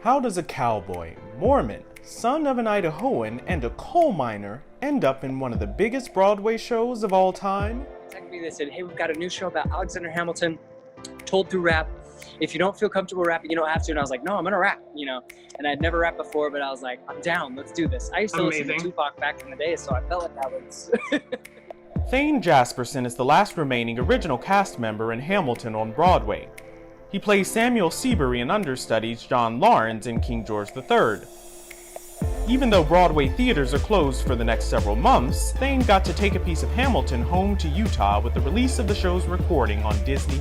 How does a cowboy, Mormon, son of an Idahoan, and a coal miner end up in one of the biggest Broadway shows of all time? Technically, they said, hey, we've got a new show about Alexander Hamilton, told through rap. If you don't feel comfortable rapping, you don't have to. And I was like, no, I'm gonna rap, And I'd never rapped before, but I was like, I'm down, let's do this. I used to listen to Tupac back in the day, so I felt like that was... Thayne Jasperson is the last remaining original cast member in Hamilton on Broadway. He plays Samuel Seabury and understudies John Lawrence in King George III. Even though Broadway theaters are closed for the next several months, Thayne got to take a piece of Hamilton home to Utah with the release of the show's recording on Disney+.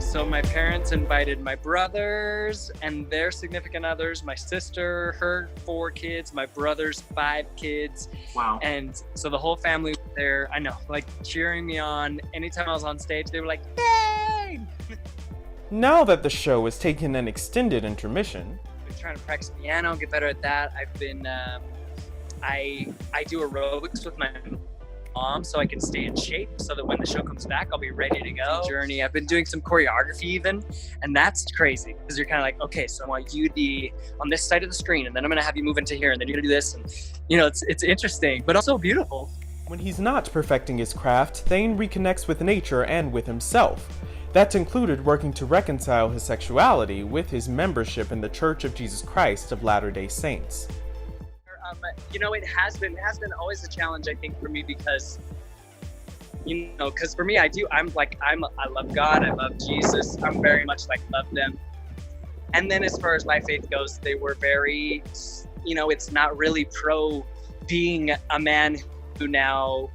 So my parents invited my brothers and their significant others, my sister, her 4 kids, my brother's 5 kids. Wow. And so the whole family was there, I know, like cheering me on. Anytime I was on stage, they were like, Dang! Now that the show has taken an extended intermission, I've been trying to practice piano, get better at that. I've been, I do aerobics with my mom so I can stay in shape so that when the show comes back, I'll be ready to go. Journey. I've been doing some choreography even, and that's crazy because you're kind of like, okay, so I want you to be on this side of the screen, and then I'm gonna have you move into here, and then you're gonna do this, and it's interesting, but also beautiful. When he's not perfecting his craft, Thayne reconnects with nature and with himself. That's included working to reconcile his sexuality with his membership in the Church of Jesus Christ of Latter-day Saints. It has been always a challenge, I think, for me because for me, I love God, I love Jesus, I'm very much like love them. And then as far as my faith goes, they were very, it's not really pro being a man who now,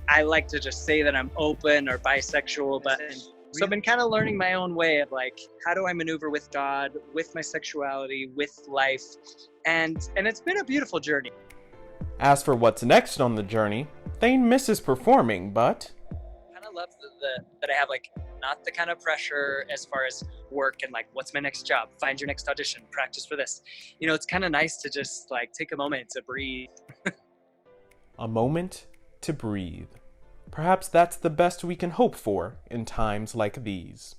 I like to just say that I'm open or bisexual, but so I've been kind of learning my own way of like, how do I maneuver with God, with my sexuality, with life, and it's been a beautiful journey. As for what's next on the journey, Thayne misses performing, but I kind of love that I have like not the kind of pressure as far as work and like what's my next job, find your next audition, practice for this. It's kind of nice to just like take a moment to breathe. A moment to breathe. Perhaps that's the best we can hope for in times like these.